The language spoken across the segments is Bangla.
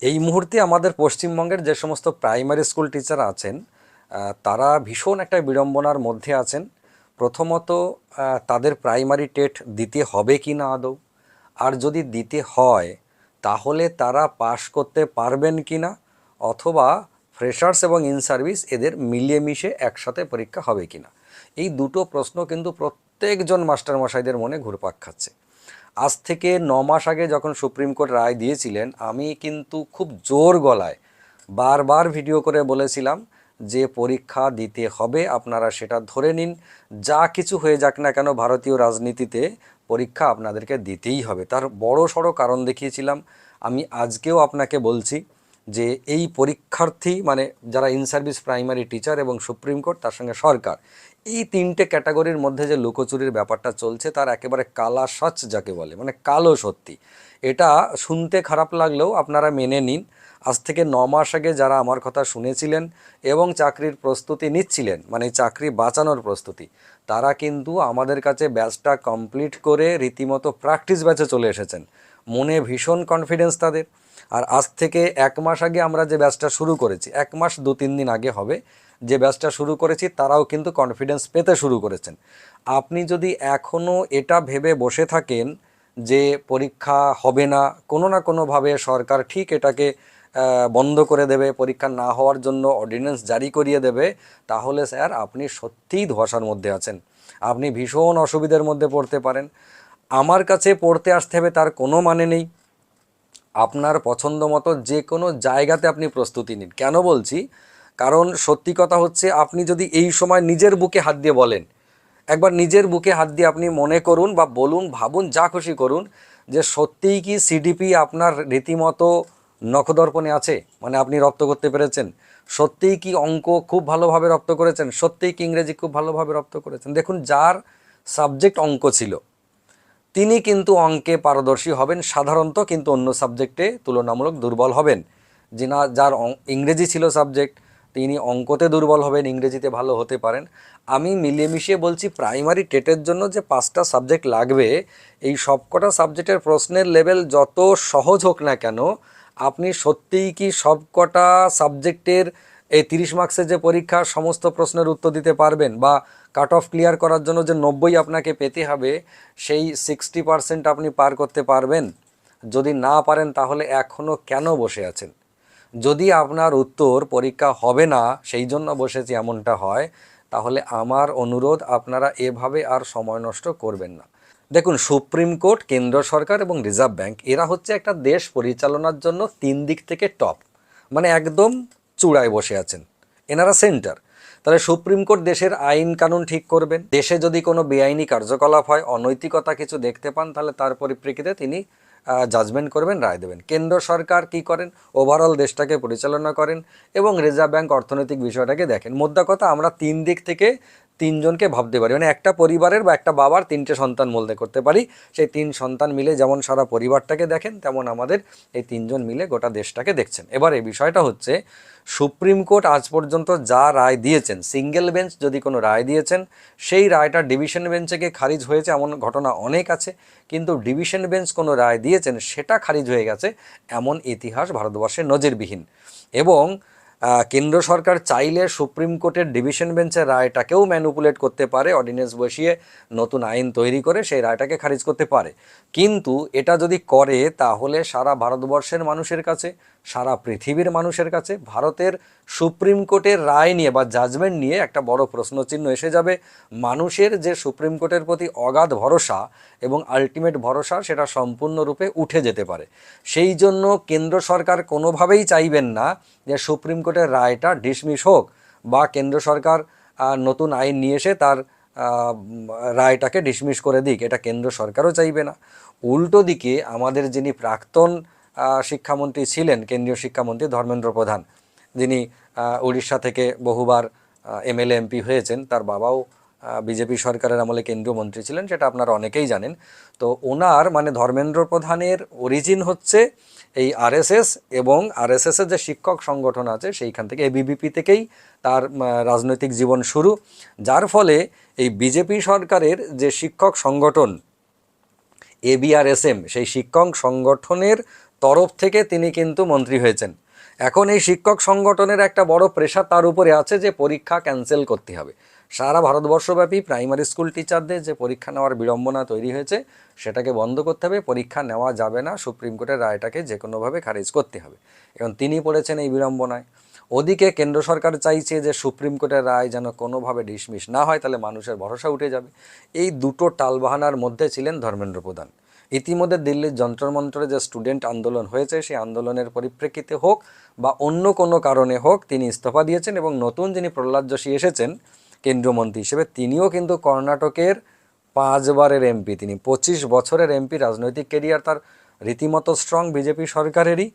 এই মুহূর্তে আমাদের পশ্চিমবঙ্গের যে সমস্ত প্রাইমারি স্কুল টিচার আছেন তারা ভীষণ একটা বিড়ম্বনার মধ্যে আছেন। প্রথমত তাদের প্রাইমারি টেট দিতে হবে কি না আদৌ, আর যদি দিতে হয় তাহলে তারা পাশ করতে পারবেন কি না, অথবা ফ্রেশার্স এবং ইন সার্ভিস এদের মিলিয়ে মিশে একসাথে পরীক্ষা হবে কি না। এই দুটো প্রশ্ন কিন্তু প্রত্যেকজন মাস্টারমশাইদের মনে ঘুরপাক খাচ্ছে। আজ থেকে 9 মাস আগে যখন সুপ্রিম কোর্ট রায় দিয়েছিলেন, আমি কিন্তু খুব জোর গলায় বারবার ভিডিও করে বলেছিলাম যে পরীক্ষা দিতে হবে, আপনারা সেটা ধরে নিন, যা কিছু হয়ে যাক না কেন ভারতীয় রাজনীতিতে পরীক্ষা আপনাদেরকে দিতেই হবে। তার বড় সড়ো কারণ দেখিয়েছিলাম। আমি আজকেও আপনাকে বলছি যে এই পরীক্ষার্থী মানে যারা ইন সার্ভিস প্রাইমারি টিচার এবং সুপ্রিম কোর্ট তার সঙ্গে সরকার, এই তিনটে ক্যাটাগরির মধ্যে যে লুকোচুরির ব্যাপারটা চলছে তার একেবারে কালা সচ যাকে বলে, মানে কালো সত্যি। এটা শুনতে খারাপ লাগলেও আপনারা মেনে নিন। আজ থেকে 9 মাস আগে যারা আমার কথা শুনেছিলেন এবং চাকরির প্রস্তুতি নিচ্ছিলেন, মানে চাকরি বাঁচানোর প্রস্তুতি, তারা কিন্তু আমাদের কাছে ব্যাচটা কমপ্লিট করে রীতিমতো প্র্যাকটিস ব্যাচে চলে এসেছেন। মনে ভীষণ কনফিডেন্স তাদের। আর আজ থেকে 1 মাস আগে আমরা যে ব্যাচটা শুরু করেছি, 1 মাস 2-3 দিন আগে হবে যে ব্যাচটা শুরু করেছি, তারাও কিন্তু কনফিডেন্স পেতে শুরু করেছেন। আপনি যদি এখনও এটা ভেবে বসে থাকেন যে পরীক্ষা হবে না, কোনো না কোনোভাবে সরকার ঠিক এটাকে বন্ধ করে দেবে, পরীক্ষা না হওয়ার জন্য অর্ডিন্যান্স জারি করিয়ে দেবে, তাহলে স্যার আপনি সত্যিই ধোঁয়াশার মধ্যে আছেন। আপনি ভীষণ অসুবিধার মধ্যে পড়তে পারেন। আমার কাছে পড়তে আসতে হবে তার কোনো মানে নেই। আপনার পছন্দ মতো যে কোনো জায়গাতে আপনি প্রস্তুতি নিন। কেন বলছি? কারণ সত্যি কথা হচ্ছে, আপনি যদি এই সময় নিজের বুকে হাত দিয়ে বলেন, একবার নিজের বুকে হাত দিয়ে আপনি মনে করুন বা বলুন, ভাবুন, যা খুশি করুন, যে সত্যিই কি সিডিপি আপনার রীতিমতো নখদর্পণে আছে, মানে আপনি রপ্ত করতে পেরেছেন? সত্যিই কি অঙ্ক খুব ভালোভাবে রপ্ত করেছেন? সত্যিই কি ইংরেজি খুব ভালোভাবে রপ্ত করেছেন? দেখুন, যার সাবজেক্ট অঙ্ক ছিল তিনি কিন্তু অঙ্কে পারদর্শী হবেন সাধারণত, কিন্তু অন্য সাবজেক্টে তুলনামূলক দুর্বল হবেন। যার ইংরেজি ছিল সাবজেক্ট, তিনি অঙ্কতে দুর্বল হবেন, ইংরেজিতে ভালো হতে পারেন। আমি মিলিয়ে মিশিয়ে বলছি, প্রাইমারি টেটের জন্য যে 5টা সাবজেক্ট লাগবে, এই সবকটা সাবজেক্টের প্রশ্নের লেভেল যত সহজ হোক না কেন, আপনি সত্যিই কি সবকটা সাবজেক্টের এই 30 মার্কসের যে পরীক্ষা, সমস্ত প্রশ্নের উত্তর দিতে পারবেন? বা কাট অফ ক্লিয়ার করার জন্য যে 90 আপনাকে পেতে হবে, সেই 60% আপনি পার করতে পারবেন? যদি না পারেন তাহলে এখনও কেন বসে আছেন? যদি আপনার উত্তর পরীক্ষা হবে না সেই জন্য বসেছি এমনটা হয়, তাহলে আমার অনুরোধ, আপনারা এভাবে আর সময় নষ্ট করবেন না। দেখুন, সুপ্রিম কোর্ট, কেন্দ্র সরকার এবং রিজার্ভ ব্যাংক, এরা হচ্ছে একটা দেশ পরিচালনার জন্য 3 দিক থেকে টপ, মানে একদম চূড়ায় বসে আছেন। এনারা সেন্টার। তাহলে সুপ্রিম কোর্ট দেশের আইন কানুন ঠিক করবেন। দেশে যদি কোনো বেআইনি কার্যকলাপ হয়, অনৈতিকতা কিছু দেখতে পান, তাহলে তার পরিপ্রেক্ষিতে তিনি জাজমেন্ট করবেন, রায় দেবেন। কেন্দ্র সরকার কি করেন? ওভারঅল দেশটাকে পরিচালনা করেন, এবং রিজার্ভ ব্যাংক অর্থনৈতিক বিষয়টাকে দেখেন। মোদ্দা কথা, আমরা 3 দিক থেকে 3 জনকে ভাবতে পারি, মানে একটা পরিবারের বা একটা বাবার 3টে সন্তান বলতে করতে পারি। সেই 3 সন্তান মিলে যেমন সারা পরিবারটাকে দেখেন, তেমন আমাদের এই 3 জন মিলে গোটা দেশটাকে দেখছেন। এবার এই বিষয়টা হচ্ছে, সুপ্রিম কোর্ট আজ পর্যন্ত যা রায় দিয়েছেন, সিঙ্গেল বেঞ্চ যদি কোনো রায় দিয়েছেন, সেই রায়টা ডিভিশন বেঞ্চে গিয়ে খারিজ হয়েছে, এমন ঘটনা অনেক আছে। কিন্তু ডিভিশন বেঞ্চ কোনো রায় দিয়েছেন, সেটা খারিজ হয়ে গেছে, এমন ইতিহাস ভারতবর্ষে নজিরবিহীন। এবং কেন্দ্র সরকার চাইলে সুপ্রিম কোর্টের ডিভিশন বেঞ্চের রায়টাকেও ম্যানুপুলেট করতে পারে, অর্ডিন্যান্স বসিয়ে নতুন আইন তৈরি করে সেই রায়টাকে খারিজ করতে পারে। কিন্তু এটা যদি করে, তাহলে সারা ভারতবর্ষের মানুষের কাছে, সারা পৃথিবীর মানুষের কাছে ভারতের সুপ্রিম কোর্টের রায় নিয়ে বা জাজমেন্ট নিয়ে একটা বড় প্রশ্নচিহ্ন এসে যাবে। মানুষের যে সুপ্রিম কোর্টের প্রতি অগাধ ভরসা এবং আলটিমেট ভরসা, সেটা সম্পূর্ণরূপে উঠে যেতে পারে। সেই জন্য কেন্দ্র সরকার কোনোভাবেই চাইবেন না যে সুপ্রিম কোর্টের রায়টা ডিসমিস হোক, বা কেন্দ্র সরকার নতুন আইন নিয়ে এসে তার রায়টাকে ডিসমিস করে দিক, এটা কেন্দ্র সরকারও চাইবে না। উল্টো দিকে আমাদের যিনি প্রাক্তন শিক্ষামন্ত্রী ছিলেন, কেন্দ্রীয় শিক্ষামন্ত্রী ধর্মেন্দ্র প্রধান, যিনি উড়িষ্যা থেকে বহুবার এমএলএ এমপি হয়েছেন, তার বাবাও বিজেপি সরকারের আমলে কেন্দ্রীয় মন্ত্রী ছিলেন, সেটা আপনারা অনেকেই জানেন। তো ওনার মানে ধর্মেন্দ্র প্রধানের অরিজিন হচ্ছে এই আরএসএস, এবং আরএসএসের যে শিক্ষক সংগঠন আছে সেইখান থেকে, এবিভিপি থেকেই তার রাজনৈতিক জীবন শুরু। যার ফলে এই বিজেপি সরকারের যে শিক্ষক সংগঠন এবিআরএসএম, সেই শিক্ষক সংগঠনের তরফ থেকে তিনি কিন্তু মন্ত্রী হয়েছেন। এখন এই শিক্ষক সংগঠনের একটা বড় প্রেশার তার উপরে আছে যে পরীক্ষা ক্যান্সেল করতে হবে। সারা ভারতবর্ষব্যাপী প্রাইমারি স্কুল টিচারদের যে পরীক্ষা নেওয়ার বিড়ম্বনা তৈরি হয়েছে সেটাকে বন্ধ করতে হবে, পরীক্ষা নেওয়া যাবে না, সুপ্রিম কোর্টের রায়টাকে যে কোনোভাবে খারিজ করতে হবে। এখন তিনি পড়েছেন এই বিড়ম্বনায়। ওদিকে কেন্দ্র সরকার চাইছে যে সুপ্রিম কোর্টের রায় যেন কোনোভাবে ডিসমিস না হয়, তাহলে মানুষের ভরসা উঠে যাবে। এই দুটো টালবাহানার মধ্যে ছিলেন ধর্মেন্দ্র প্রধান। ইতিমধ্যে দিল্লির যন্তর মন্তরে যে স্টুডেন্ট আন্দোলন হয়েছে সেই আন্দোলনের পরিপ্রেক্ষিতে হোক বা অন্য কোনো কারণে হোক তিনি ইস্তফা দিয়েছেন, এবং নতুন যিনি প্রহ্লাদ যোশী এসেছেন কেন্দ্রীয় মন্ত্রী হিসেবে, তিনিও কিন্তু কর্ণাটকের 5 বারের এমপি, তিনি 25 বছরের এমপি, রাজনৈতিক কেরিয়ার তার রীতিমতো স্ট্রং, বিজেপি সরকারেরই।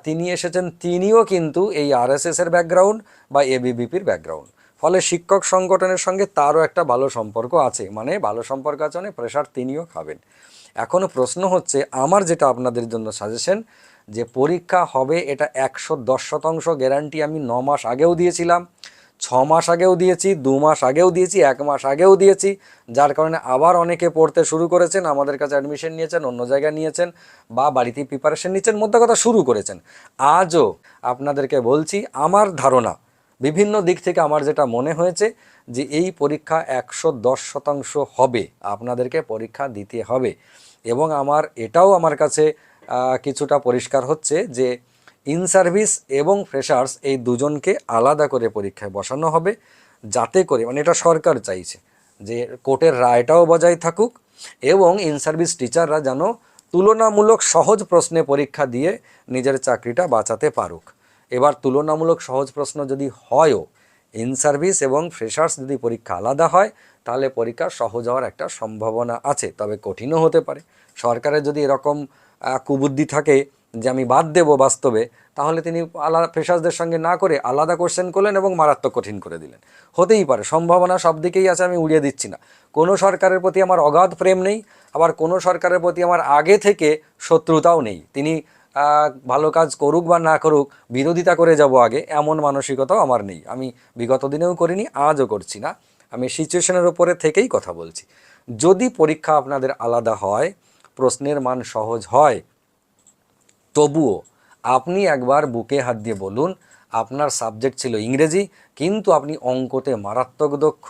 তিনি এসেছেন, তিনিও কিন্তু এই আরএসএসের ব্যাকগ্রাউন্ড বা এবিভিপির ব্যাকগ্রাউন্ড, ফলে শিক্ষক সংগঠনের সঙ্গে তারও একটা ভালো সম্পর্ক আছে, মানে ভালো সম্পর্ক আছে মানে প্রেশার তিনিও খাবেন। এখনও প্রশ্ন হচ্ছে, আমার যেটা আপনাদের জন্য সাজেশন, যে পরীক্ষা হবে এটা 110% গ্যারান্টি আমি 9 মাস আগেও দিয়েছিলাম, 6 মাস আগেও দিয়েছি, 2 মাস আগেও দিয়েছি, 1 মাস আগেও দিয়েছি, যার কারণে আবার অনেকে পড়তে শুরু করেছেন, আমাদের কাছে অ্যাডমিশন নিয়েছেন, অন্য জায়গায় নিয়েছেন বা বাড়িতে প্রিপারেশন নিচ্ছেন, মধ্যে কথা শুরু করেছেন। আজও আপনাদেরকে বলছি, আমার ধারণা বিভিন্ন দিক থেকে আমার যেটা মনে হয়েছে যে এই পরীক্ষা 110% হবে, আপনাদেরকে পরীক্ষা দিতে হবে। এবং আমার কাছে কিছুটা পরিষ্কার হচ্ছে যে ইন সার্ভিস এবং ফ্রেশার্স এই দুজনকে আলাদা করে পরীক্ষায় বসানো হবে, যাতে করে, মানে এটা সরকার চাইছে যে কোর্টের রায়টাও বজায় থাকুক এবং ইন সার্ভিস টিচাররা যেন তুলনামূলক সহজ প্রশ্নে পরীক্ষা দিয়ে নিজের চাকরিটা বাঁচাতে পারুক। এবার তুলনামূলক সহজ প্রশ্ন যদি হয়ও, ইন সার্ভিস এবং ফ্রেশার্স যদি পরীক্ষা আলাদা হয়, তাহলে পরীক্ষা সহজ হওয়ার একটা সম্ভাবনা আছে, তবে কঠিনও হতে পারে। সরকারের যদি এরকম কুবুদ্ধি থাকে যে আমি বাদ দেব বাস্তবে, তাহলে তিনি আলাদা ফ্রেশার্সদের সঙ্গে না করে আলাদা কোশ্চেন করলেন এবং মারাত্মক কঠিন করে দিলেন। হতেই পারে, সম্ভাবনা সব দিকেই আছে, আমি উড়িয়ে দিচ্ছি না। কোনো সরকারের প্রতি আমার অগাধ প্রেম নেই, আবার কোনো সরকারের প্রতি আমার আগে থেকে শত্রুতাও নেই। তিনি ভালো কাজ করুক বা না করুক, বিরোধিতা করে যাব আগে, এমন মানসিকতাও আমার নেই। আমি বিগত দিনেও করিনি, আজও করছি না। আমি সিচুয়েশনের উপরে থেকেই কথা বলছি। যদি পরীক্ষা আপনাদের আলাদা হয়, প্রশ্নের মান সহজ হয়, তবুও আপনি একবার বুকে হাত দিয়ে বলুন, আপনার সাবজেক্ট ছিল ইংরেজি, কিন্তু আপনি অঙ্কতে মারাত্মক দক্ষ,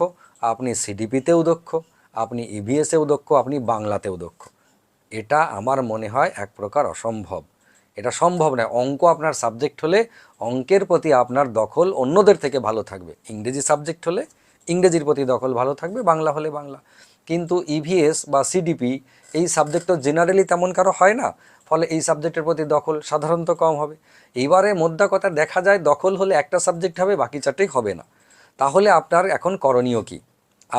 আপনি সিডিপিতেও দক্ষ, আপনি ইভিএসেও দক্ষ, আপনি বাংলাতেও দক্ষ। এটা আমার মনে হয় এক প্রকার অসম্ভব। এটা সম্ভব নয়। অঙ্ক আপনার সাবজেক্ট হলে অঙ্কের প্রতি আপনার দখল অন্যদের থেকে ভালো থাকবে, ইংরেজি সাবজেক্ট হলে ইংরেজির প্রতি দখল ভালো থাকবে, বাংলা হলে বাংলা। কিন্তু ইভিএস বা সিডিপি এই সাবজেক্ট তো জেনারেলি তেমন কারো হয় না, ফলে এই সাবজেক্টের প্রতি দখল সাধারণত কম হবে। এইবারে মোদ্দা কথা, দেখা যায় দখল হলে একটা সাবজেক্ট হবে, বাকি চারটেই হবে না। তাহলে আপনার এখন করণীয় কি?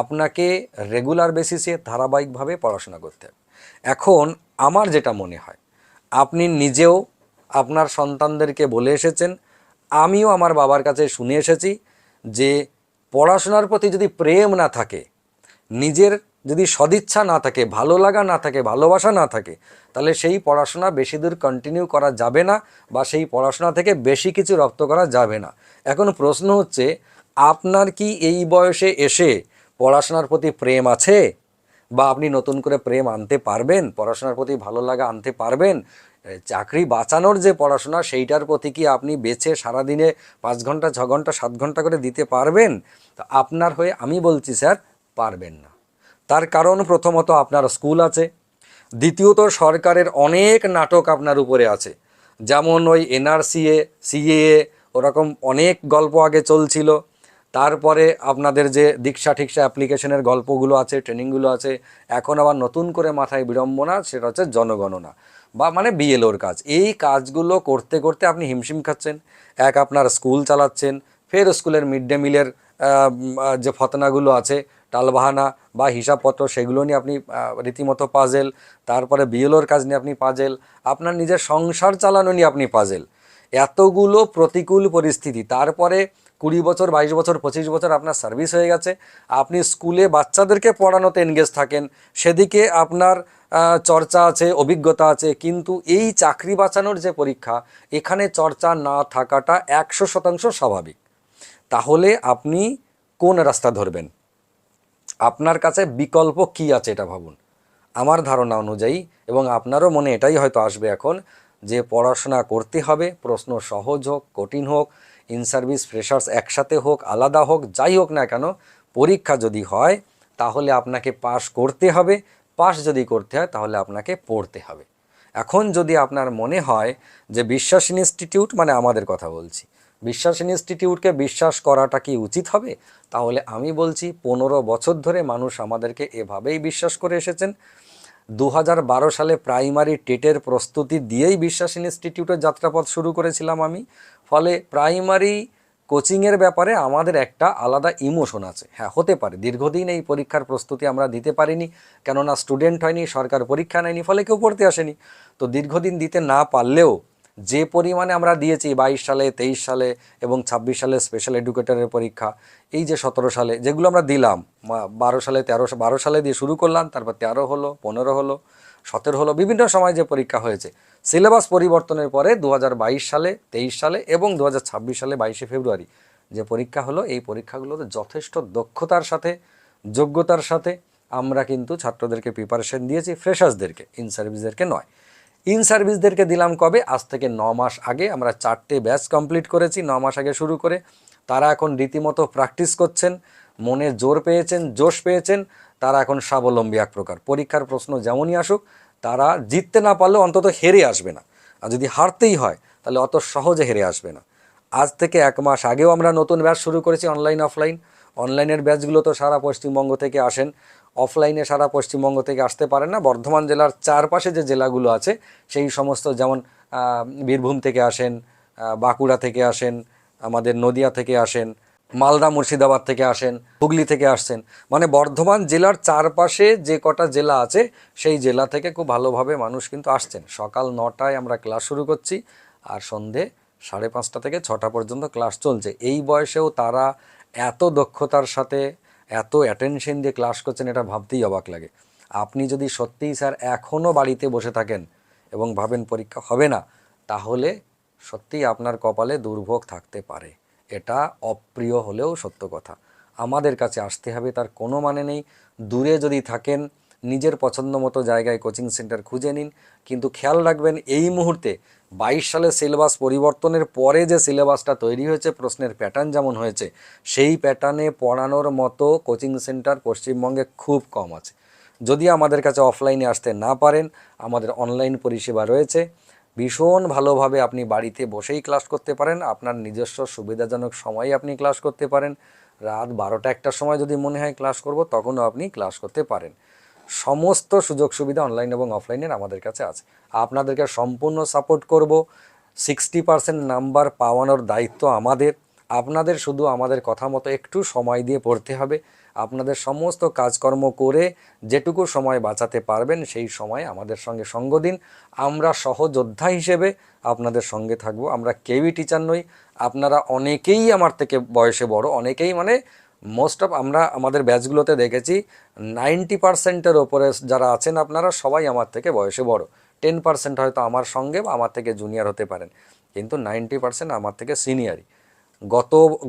আপনাকে রেগুলার বেসিসে ধারাবাহিকভাবে পড়াশোনা করতে হবে। এখন আমার যেটা মনে হয়, আপনি নিজেও আপনার সন্তানদেরকে বলে এসেছেন, আমিও আমার বাবার কাছে শুনে এসেছি যে পড়াশোনার প্রতি যদি প্রেম না থাকে, নিজের যদি সদিচ্ছা না থাকে, ভালো লাগা না থাকে, ভালোবাসা না থাকে, তাহলে সেই পড়াশোনা বেশি দূর কন্টিনিউ করা যাবে না বা সেই পড়াশোনা থেকে বেশি কিছু রপ্ত করা যাবে না। এখন প্রশ্ন হচ্ছে, আপনার কি এই বয়সে এসে পড়াশোনার প্রতি প্রেম আছে? বা আপনি নতুন করে প্রেম আনতে পারবেন, পড়াশোনার প্রতি ভালো লাগা আনতে পারবেন? চাকরি বাঁচানোর যে পড়াশোনা, সেইটার প্রতি কি আপনি বেছে সারাদিনে 5 ঘন্টা 6 ঘন্টা 7 ঘন্টা করে দিতে পারবেন? তো আপনার হয়ে আমি বলছি স্যার, পারবেন না। তার কারণ, প্রথমত আপনার স্কুল আছে, দ্বিতীয়ত সরকারের অনেক নাটক আপনার উপরে আছে, যেমন ওই এনআরসিএ, সিএএ, ওরকম অনেক গল্প আগে চলছিল। তারপরে আপনাদের যে দীক্ষা ঠিকসা অ্যাপ্লিকেশনের গল্পগুলো আছে, ট্রেনিংগুলো আছে। এখন আবার নতুন করে মাথায় বিড়ম্বনা, সেটা হচ্ছে জনগণনা বা মানে বিএলওর কাজ। এই কাজগুলো করতে করতে আপনি হিমশিম খাচ্ছেন। আপনার স্কুল চালাচ্ছেন, ফের স্কুলের মিড ডে মিলের যে ফতনাগুলো আছে, টালবাহানা বা হিসাবপত্র, সেগুলো নিয়ে আপনি রীতিমতো পাজেল। তারপরে বিএলওর কাজ নিয়ে আপনি পাজেল, আপনার নিজের সংসার চালানো নিয়ে আপনি পাজেল। এতগুলো প্রতিকূল পরিস্থিতি, তারপরে 20 বছর 22 বছর 25 বছর আপনার সার্ভিস হয়ে গেছে, আপনি স্কুলে বাচ্চাদেরকে পড়ানোতে এনগেজ থাকেন, সেদিকে আপনার চর্চা আছে, অভিজ্ঞতা আছে, কিন্তু এই চাকরি বাঁচানোর যে পরীক্ষা, এখানে চর্চা না থাকাটা 100% স্বাভাবিক। তাহলে আপনি কোন রাস্তা ধরবেন? আপনার কাছে বিকল্প কি আছে এটা ভাবুন। আমার ধারণা অনুযায়ী, এবং আপনারও মনে এটাই হয়তো আসবে এখন, যে পড়াশোনা করতে হবে, প্রশ্ন সহজ হোক কঠিন হোক, ইন সার্ভিস ফ্রেশার্স একসাথে হোক আলাদা হোক যাই হোক না কেন, পরীক্ষা যদি হয় তাহলে আপনাকে পাশ করতে হবে, পাশ যদি করতে হয় তাহলে আপনাকে পড়তে হবে। এখন যদি আপনার মনে হয় যে বিশ্বাস ইনস্টিটিউট মানে আমাদের কথা বলছি, বিশ্বাস ইনস্টিটিউটকে বিশ্বাস করাটা কি উচিত হবে, তাহলে আমি বলছি 15 বছর ধরে মানুষ আমাদেরকে এভাবেই বিশ্বাস করে এসেছেন। 2012 সালে প্রাইমারি টেটের প্রস্তুতি দিয়েই বিশ্বাস ইনস্টিটিউটের যাত্রাপথ শুরু করেছিলাম আমি। ফলে প্রাইমারি কোচিংয়ের ব্যাপারে আমাদের একটা আলাদা ইমোশন আছে। হ্যাঁ, হতে পারে দীর্ঘদিন এই পরীক্ষার প্রস্তুতি আমরা দিতে পারিনি, কেননা স্টুডেন্ট হয়নি, সরকার পরীক্ষা নেয়নি, ফলে কেউ পড়তে আসেনি। তো দীর্ঘদিন দিতে না পারলেও যে পরিমাণে আমরা দিয়েছি 22 সালে 23 সালে এবং 26 সালে স্পেশাল এডুকেটরের পরীক্ষা, এই যে 17 সালে যেগুলো আমরা দিলাম, 12 সালে 12 সালে দিয়ে শুরু করলাম, তারপর 13 হলো, 15 হলো, 17 হলো, বিভিন্ন সময় যে পরীক্ষা হয়েছে, সিলেবাস পরিবর্তনের পরে 2022 সালে 23 সালে এবং 2026 সালে 22শে ফেব্রুয়ারি যে পরীক্ষা হলো, এই পরীক্ষাগুলোতে যথেষ্ট দক্ষতার সাথে যোগ্যতার সাথে আমরা কিন্তু ছাত্রদেরকে প্রিপারেশন দিয়েছি, ফ্রেশার্সদেরকে, ইন সার্ভিসদেরকে নয়। ইন সার্ভিসদেরকে দিলাম কবে? আজ থেকে 9 মাস আগে আমরা 4টে ব্যাচ কমপ্লিট করেছি, 9 মাস আগে শুরু করে। তারা এখন রীতিমতো প্র্যাকটিস করছেন, মনে জোর পেয়েছেন, জোশ পেয়েছেন, তারা এখন স্বাবলম্বী এক প্রকার। পরীক্ষার প্রশ্ন যেমনই আসুক, তারা জিততে না পারলেও অন্তত হেরে আসবে না, আর যদি হারতেই হয় তাহলে অত সহজে হেরে আসবে না। আজ থেকে 1 মাস আগেও আমরা নতুন ব্যাচ শুরু করেছি, অনলাইন অফলাইন। অনলাইনের ব্যাচগুলো তো সারা পশ্চিমবঙ্গ থেকে আসেন, অফলাইনে সারা পশ্চিমবঙ্গ থেকে আসতে পারেন না। বর্ধমান জেলার চারপাশে যে জেলাগুলো আছে সেই সমস্ত, যেমন বীরভূম থেকে আসেন, বাঁকুড়া থেকে আসেন, আমাদের নদিয়া থেকে আসেন, মালদা মুর্শিদাবাদ থেকে আসেন, হুগলি থেকে আসছেন, মানে বর্ধমান জেলার চারপাশে যে কটা জেলা আছে সেই জেলা থেকে খুব ভালোভাবে মানুষ কিন্তু আসছেন। সকাল 9টায় আমরা ক্লাস শুরু করছি আর সন্ধে 5:30 থেকে 6টা পর্যন্ত ক্লাস চলছে। এই বয়সেও তারা এত দক্ষতার সাথে এত অ্যাটেনশন দিয়ে ক্লাস করছেন, এটা ভাবতেই অবাক লাগে। আপনি যদি সত্যিই স্যার এখনও বাড়িতে বসে থাকেন এবং ভাবেন পরীক্ষা হবে না, তাহলে সত্যিই আপনার কপালে দুর্ভোগ থাকতে পারে। এটা অপ্রিয় হলেও সত্য কথা। আমাদের কাছে আসতে হবে তার কোনো মানে নেই। দূরে যদি থাকেন নিজের পছন্দ মতো জায়গায় কোচিং সেন্টার খুঁজে নিন, কিন্তু খেয়াল রাখবেন এই মুহূর্তে 22 সালে সিলেবাস পরিবর্তনের পরে যে সিলেবাসটা তৈরি হয়েছে, প্রশ্নের প্যাটার্ন যেমন হয়েছে, সেই প্যাটার্নে পড়ানোর মতো কোচিং সেন্টার পশ্চিমবঙ্গে খুব কম আছে। যদি আমাদের কাছে অফলাইনে আসতে না পারেন, আমাদের অনলাইন পরিষেবা রয়েছে। ভীষণ ভালোভাবে আপনি বাড়িতে বসেই ক্লাস করতে পারেন, আপনার নিজস্ব সুবিধাজনক সময়ে আপনি ক্লাস করতে পারেন। রাত 12টা 1টার সময় যদি মনে হয় ক্লাস করব, তখনও আপনি ক্লাস করতে পারেন। সমস্ত সুযোগ সুবিধা অনলাইন এবং অফলাইনের আমাদের কাছে আছে। আপনাদেরকে সম্পূর্ণ সাপোর্ট করব। 60% নাম্বার পাওয়ানোর দায়িত্ব আমাদের। আপনাদের শুধু আমাদের কথা মতো একটু সময় দিয়ে পড়তে হবে। আপনাদের সমস্ত কাজকর্ম করে যেটুকু সময় বাঁচাতে পারবেন সেই সময় আমাদের সঙ্গে সঙ্গ দিন। আমরা সহযোদ্ধা হিসেবে আপনাদের সঙ্গে থাকব। আমরা কেউই টিচার নই। আপনারা অনেকেই আমার থেকে বয়সে বড়, অনেকেই মানে মোস্ট অফ আমরা আমাদের ব্যাচগুলোতে দেখেছি 90%-এর ওপরে যারা আছেন আপনারা সবাই আমার থেকে বয়সে বড়। 10% হয়তো আমার সঙ্গে বা আমার থেকে জুনিয়র হতে পারেন, কিন্তু 90% আমার থেকে সিনিয়রই।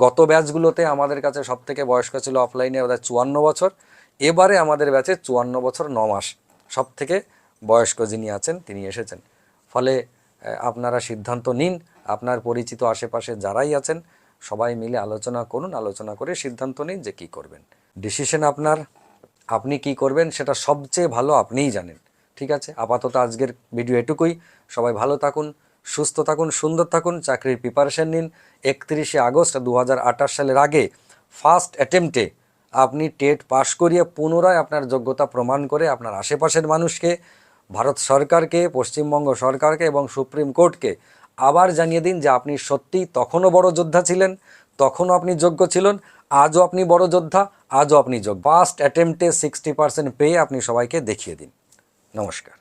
গত ব্যাচগুলোতে আমাদের কাছে সবথেকে বয়স্ক ছিল অফলাইনে ওদের 54 বছর। এবারে আমাদের ব্যাচে 54 বছর 9 মাস সবথেকে বয়স্ক যিনি আছেন তিনি এসেছেন। ফলে আপনারা সিদ্ধান্ত নিন, আপনার পরিচিত আশেপাশে যারাই আছেন সবাই মিলে আলোচনা করুন, আলোচনা করে সিদ্ধান্ত নিন যে কী করবেন। ডিসিশন আপনার, আপনি কি করবেন সেটা সবচেয়ে ভালো আপনিই জানেন। ঠিক আছে, আপাতত আজকের ভিডিও এটুকুই। সবাই ভালো থাকুন, সুস্থ থাকুন, সুন্দর থাকুন, চাকরির প্রিপারেশন নিন। 31শে আগস্ট 2028 সালের আগে ফার্স্ট অ্যাটেম্পটে আপনি টেট পাশ করিয়ে পুনরায় আপনার যোগ্যতা প্রমাণ করে আপনার আশেপাশের মানুষকে, ভারত সরকারকে, পশ্চিমবঙ্গ সরকারকে এবং সুপ্রিম কোর্টকে আবার জানিয়ে দিন যে আপনি সত্যিই তখনও বড় যোদ্ধা ছিলেন, তখনও আপনি যোগ্য ছিলেন, আজও আপনি বড় যোদ্ধা, আজও আপনি যোগ্য। ফার্স্ট অ্যাটেম্পটে 60% পেয়ে আপনি সবাইকে দেখিয়ে দিন। নমস্কার।